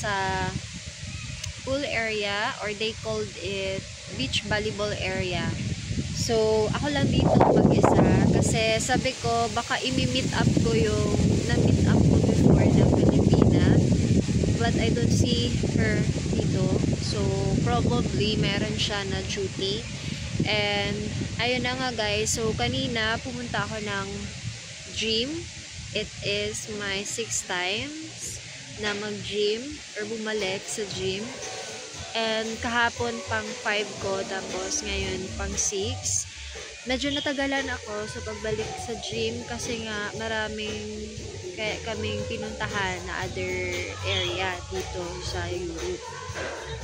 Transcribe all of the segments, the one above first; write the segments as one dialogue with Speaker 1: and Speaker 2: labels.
Speaker 1: sa pool area, or they called it beach volleyball area. So, ako lang dito mag-isa kasi sabi ko baka imi-meet up ko yung na-meet up ko before na Filipina, but I don't see her dito. So, probably meron siya na duty. And ayun na nga guys, so kanina pumunta ako ng gym. It is my 6th times na mag-gym or bumalik sa gym. And kahapon pang 5 ko, tapos ngayon pang 6. Medyo natagalan ako sa pagbalik sa gym kasi nga maraming kaming pinuntahan na other area dito sa Europe.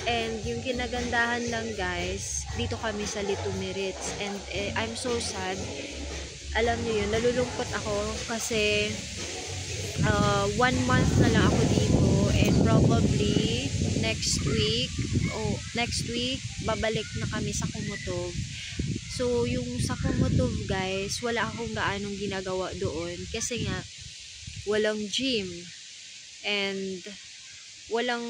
Speaker 1: And yung kinagandahan lang guys, dito kami sa Litomirits. And I'm so sad. Alam niyo yun, nalulungkot ako kasi 1 month na lang ako dito, and probably next week babalik na kami sa Kumutov. So yung sa Kumutov guys, wala akong gaanong ginagawa doon kasi nga walang gym and walang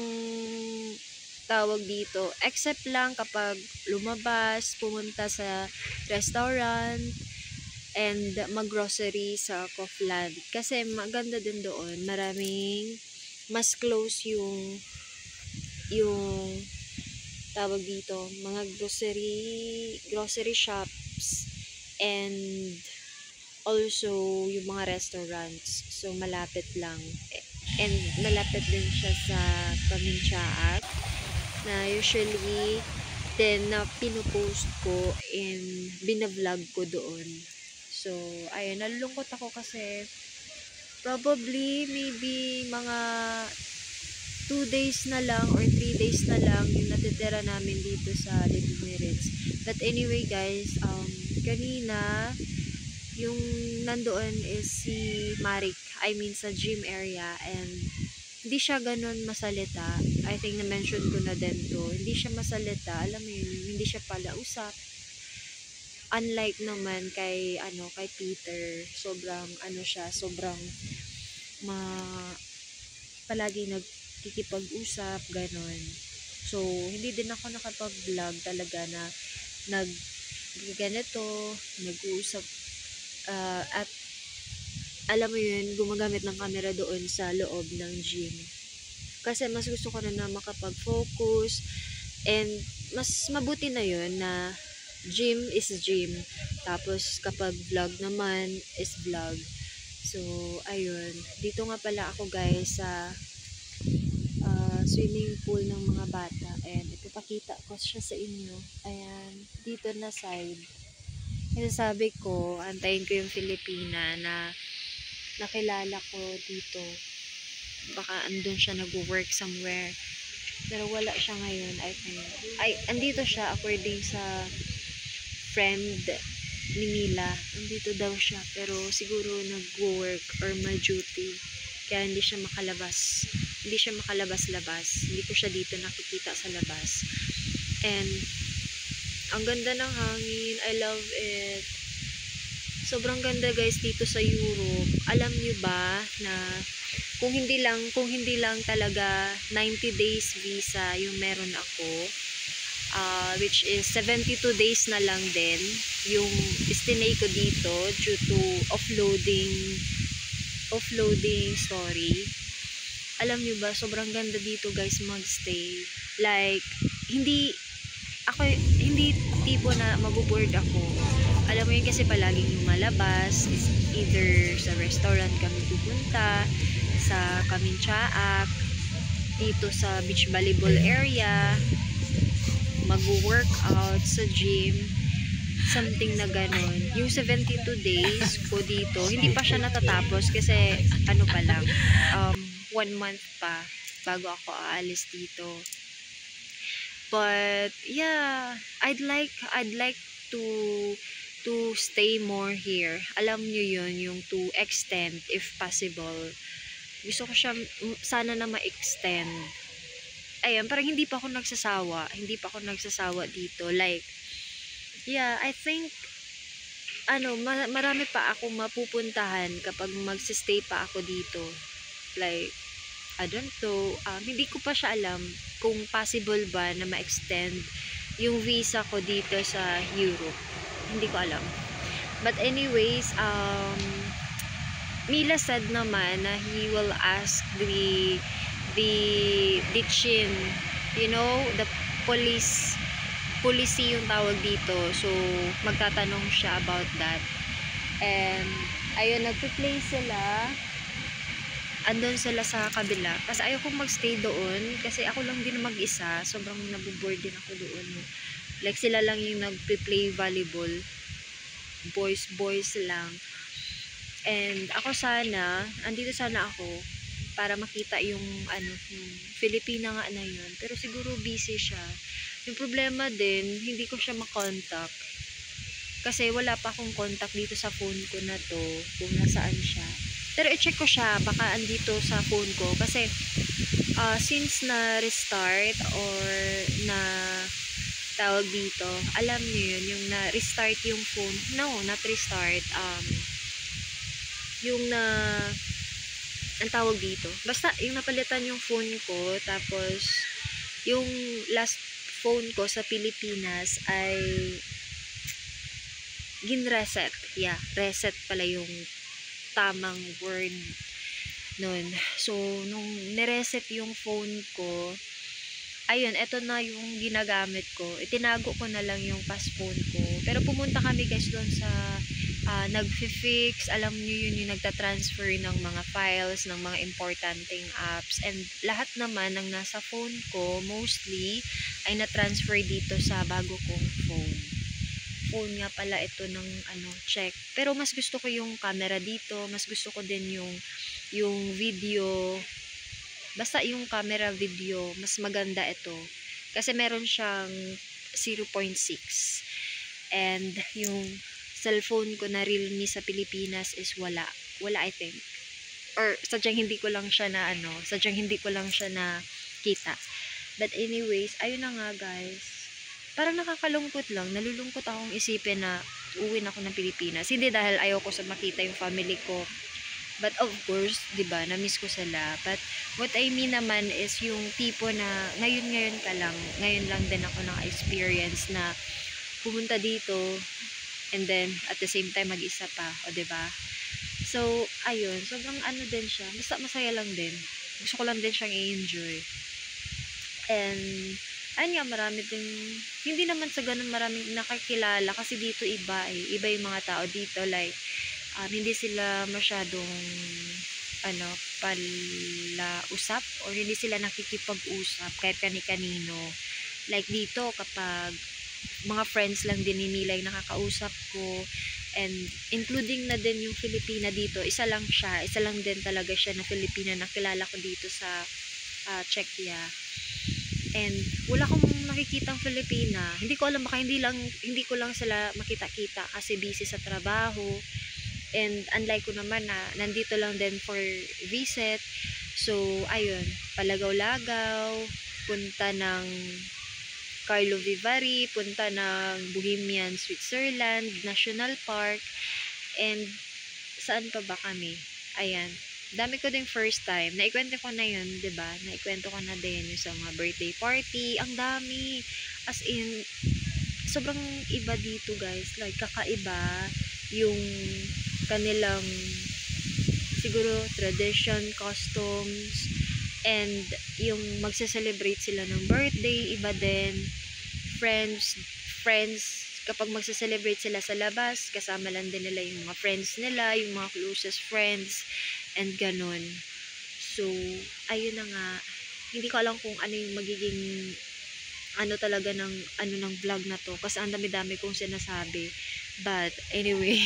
Speaker 1: tawag dito, except lang kapag lumabas, pumunta sa restaurant and maggrocery sa Kaufland. Kasi maganda din doon, maraming mas close yung tawag dito, mga grocery shops, and also yung mga restaurants. So malapit lang, and malapit din siya sa Kaminchaat na usually then na pinupost ko and binavlog ko doon. So ayun, nalulungkot ako kasi probably maybe mga 2 days na lang or 3 days na lang yung natitira namin dito sa Litomirits. But anyway guys, kanina yung nandoon is si Marik, I mean sa gym area, and hindi siya ganun masalita. I think na-mention ko na din to. Hindi siya masalita, alam mo yun, hindi siya palausap. Unlike naman kay Peter, sobrang sobrang palagi nagkikipag-usap, ganun. So, hindi din ako nakapag-vlog talaga na ganito, nag-uusap, at alam mo yun, gumagamit ng camera doon sa loob ng gym. Kasi mas gusto ko na makapag-focus, and mas mabuti na yun na gym is gym. Tapos kapag vlog naman is vlog. So, ayun. Dito nga pala ako guys sa swimming pool ng mga bata. And ipapakita ko siya sa inyo. Ayan. Dito na side. Kasi sabi ko, antayin ko yung Filipina na nakilala ko dito. Baka andun siya nag-work somewhere. Pero wala siya ngayon, I think. Andito siya according sa friend ni Mila. Andito daw siya. Pero siguro nag-work or may duty. Kaya hindi siya makalabas. Hindi siya makalabas-labas. Hindi ko siya dito nakikita sa labas. And ang ganda ng hangin. I love it. Sobrang ganda guys dito sa Europe. Alam niyo ba na kung hindi lang talaga 90 days visa yung meron ako, which is 72 days na lang din yung stay ko dito due to offloading story. Alam niyo ba, sobrang ganda dito guys magstay. Like, hindi tipo na mabuboard ako. Alam mo yun, kasi palaging lumalabas, is either sa restaurant kami pupunta, sa Kaminchaak, dito sa beach volleyball area, mag-workout sa gym, something na ganon. Yung 72 days ko dito, hindi pa siya natatapos kasi pa lang, 1 month pa bago ako aalis dito. But yeah, I'd like to stay more here. Alam niyo yun, yung to extend if possible. Gusto ko siya sana na ma-extend. Ayun, parang hindi pa ako nagsasawa dito. Like, yeah, I think marami pa akong mapupuntahan kapag magsistay pa ako dito. Like, I don't know, hindi ko pa siya alam kung possible ba na ma-extend yung visa ko dito sa Europe. Hindi ko alam. But anyways, Mila said naman na he will ask the chin, you know, the policy yung tawag dito. So, magtatanong siya about that. And, ayun, nagpe-play sila. Andun sila sa kabila. Kasi ayaw kong magstay doon. Kasi ako lang din mag-isa. Sobrang nabuboard din ako doon. Like, sila lang yung nagpe-play volleyball. Boys lang. And, ako sana, andito sana ako para makita yung, yung Filipina nga na yun. Pero siguro busy siya. Yung problema din, hindi ko siya makontak. Kasi wala pa akong contact dito sa phone ko na to, kung nasaan siya. Pero i-check ko siya, baka andito sa phone ko. Kasi, since na-restart or na tawag dito, alam niyo yun, yung na-restart yung phone. No, not restart. Yung ang tawag dito. Basta, yung napalitan yung phone ko, tapos, yung last phone ko sa Pilipinas ay gin-reset. Yeah, reset pala yung tamang word nun. So, nung nireset yung phone ko, ayun, eto na yung ginagamit ko. Itinago ko na lang yung past phone ko. Pero pumunta kami guys doon sa nag-fix. Alam niyo yun, yung nagta-transfer ng mga files, ng mga importanteng apps. And lahat naman ng nasa phone ko, mostly, ay na-transfer dito sa bago kong phone. Phone nga pala ito ng check. Pero mas gusto ko yung camera dito, mas gusto ko din yung video. Basta yung camera video, mas maganda ito. Kasi meron siyang 0.6. And yung cellphone ko na Realme sa Pilipinas is wala. Wala, I think. Or sadyang hindi ko lang siya na kita. But anyways, ayun na nga guys. Parang nakakalungkot lang. Nalulungkot akong isipin na uwi na ako ng Pilipinas. Hindi dahil ayaw ko sa makita yung family ko. But of course, 'di ba, na-miss ko sila. But what I mean naman is yung tipo na ngayon lang din ako na-experience na pumunta dito and then at the same time mag-isa pa, o 'di ba? So, ayun, sobrang din siya. Basta masaya lang din. Gusto ko lang din siyang i-enjoy. And ayun nga, marami din, hindi naman sa ganun maraming nakakilala kasi dito iba yung mga tao dito, like hindi sila masyadong palausap or hindi sila nakikipag-usap kahit kani-kanino. Like dito, kapag mga friends lang din ni Mila yung nakakausap ko, and including na din yung Filipina dito, isa lang din talaga siya na Filipina na kilala ko dito sa Czechia. And wala akong nakikitang Filipina. Hindi ko alam, baka hindi ko lang sila makita-kita kasi busy sa trabaho. And unlike ko naman na nandito lang din for visit. So, ayun, palagaw-lagaw, punta ng Carlo Vivari, punta ng Bohemian Switzerland, National Park, and saan pa ba kami? Ayan. Dami ko ding first time. Naikwento ko na yun, 'di ba? Naikwento ko na din yung sa mga birthday party. Ang dami. As in, sobrang iba dito, guys. Like, kakaiba yung kanilang siguro tradition, customs, and yung magse-celebrate sila ng birthday, iba din. Friends, kapag magse-celebrate sila sa labas, kasama lang din nila yung mga friends nila, yung mga closest friends, and ganun. So, ayun na nga. Hindi ko alam kung ano yung magiging talaga ng vlog na to. Kasi ang dami-dami kong sinasabi. But anyway,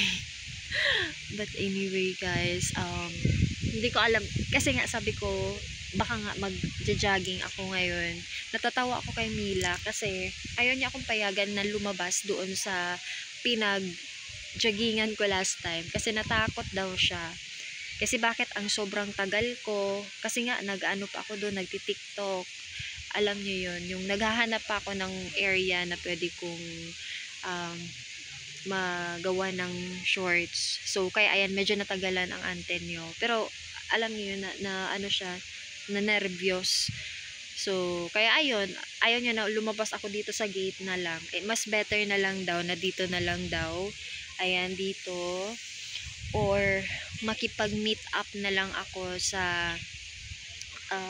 Speaker 1: guys, hindi ko alam. Kasi nga sabi ko, baka nga mag-jogging ako ngayon. Natatawa ako kay Mila kasi ayaw niya akong payagan na lumabas doon sa pinag-joggingan ko last time. Kasi natakot daw siya. Kasi bakit ang sobrang tagal ko? Kasi nga, pa ako doon, nagti-TikTok. Alam niyo yun, yung naghahanap pa ako ng area na pwede kong magawa ng shorts. So, kaya ayan, medyo natagalan ang antenyo. Pero, alam niyo yun, na siya, na nervyos. So, kaya ayun, ayaw niya na lumabas ako dito sa gate na lang. Mas better na lang daw na dito na lang daw. Ayan, dito. Or makipag-meet up na lang ako sa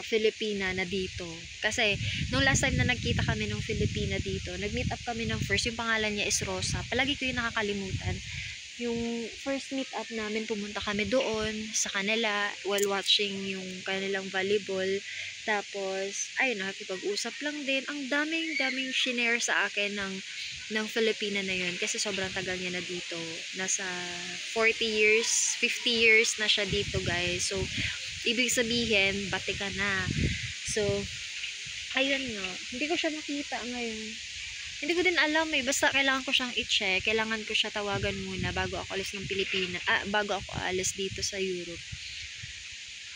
Speaker 1: Filipina na dito. Kasi, nung last time na nagkita kami ng Filipina dito, nag-meet up kami ng first. Yung pangalan niya is Rosa. Palagi ko yung nakakalimutan. Yung first meet up namin, pumunta kami doon sa kanila while watching yung kanilang volleyball. Tapos, ayun, nakikipag-usap lang din. Ang daming shinare sa akin ng Filipina na yun. Kasi sobrang tagal niya na dito. Nasa 40 years, 50 years na siya dito, guys. So, ibig sabihin, bati ka na. So, ayun nga. Hindi ko siya nakita ngayon. Hindi ko din alam eh. Basta kailangan ko siyang i-check. Kailangan ko siya tawagan muna bago ako alis ng Pilipinas. Bago ako alis dito sa Europe.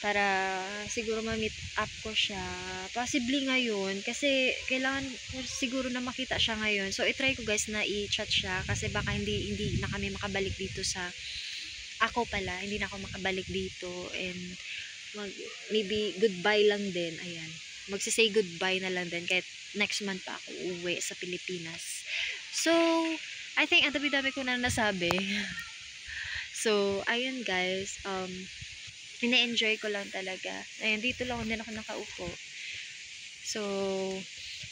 Speaker 1: Para siguro ma-meet up ko siya. Possibly ngayon. Kasi kailangan ko siguro na makita siya ngayon. So, i-try ko guys na i-chat siya. Kasi baka hindi na kami makabalik dito sa... Ako pala. Hindi na ako makabalik dito. And maybe goodbye lang din. Ayan. Magsisay goodbye na lang din kahit next month pa ako uuwi sa Pilipinas. So, I think ang dami-dami ko na nasabi. So, ayun guys, ina-enjoy ko lang talaga. Ayun, dito lang din ako nakaupo. So,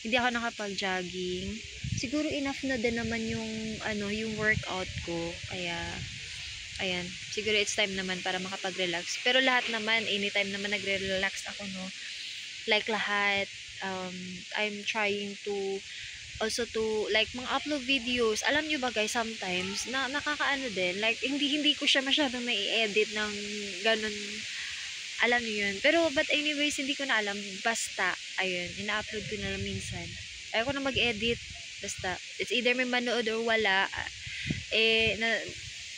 Speaker 1: hindi ako nakapag-jogging. Siguro enough na din naman yung workout ko. Kaya, ayan, siguro it's time naman para makapag-relax. Pero lahat naman, anytime naman nagre-relax ako, no? Like lahat, I'm trying to also to like mga upload videos. Alam nyo ba guys, sometimes nakakaano din, like hindi ko siya masyadong mai-edit ng ganun, alam nyo yun. Pero but anyways, hindi ko na alam, basta ayun, ina-upload ko na lang minsan. Ayaw ko na mag-edit, basta it's either may manood or wala.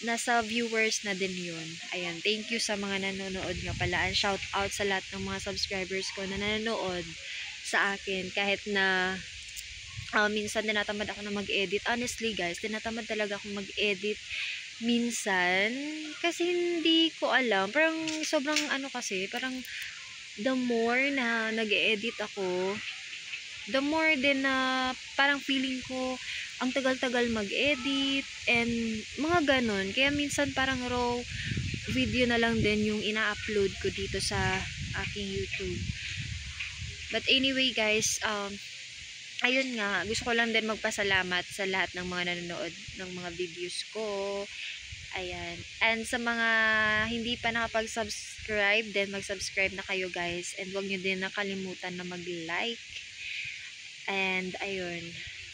Speaker 1: Nasa viewers na din yun. Ayan, thank you sa mga nanonood nga pala. And shout out sa lahat ng mga subscribers ko na nanonood sa akin. Kahit na minsan tinatamad ako na mag-edit. Honestly guys, tinatamad talaga ako mag-edit minsan. Kasi hindi ko alam. Parang sobrang kasi, parang the more na nag-edit ako, the more din na parang feeling ko ang tagal-tagal mag-edit and mga ganon. Kaya minsan parang raw video na lang din yung ina-upload ko dito sa aking YouTube. But anyway guys, ayun nga, gusto ko lang din magpasalamat sa lahat ng mga nanonood ng mga videos ko. Ayan. And sa mga hindi pa nakapag-subscribe, then mag-subscribe na kayo guys. And huwag nyo din nakalimutan na mag-like. And ayun.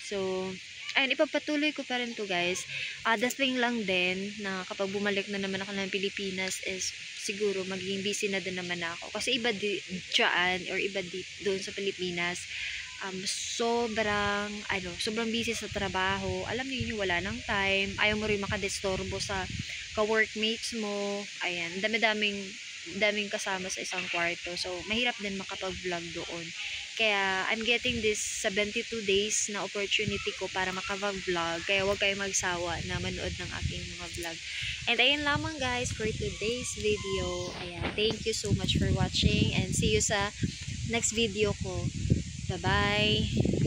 Speaker 1: So, ayun, ipagpatuloy ko pa rin to guys. The thing lang din na kapag bumalik na naman ako ng Pilipinas is siguro magiging busy na din naman ako. Kasi iba dyan or iba doon sa Pilipinas, sobrang busy sa trabaho. Alam niyo yun, wala nang time. Ayaw mo rin makadisturbo sa ka-workmates mo. Ayan, daming kasama sa isang kwarto. So, mahirap din makapag-vlog doon. Kaya, I'm getting this 72 days na opportunity ko para makapag-vlog. Kaya, huwag kayong magsawa na manood ng aking mga vlog. And, ayun lamang guys for today's video. Ayan, thank you so much for watching and see you sa next video ko. Bye-bye!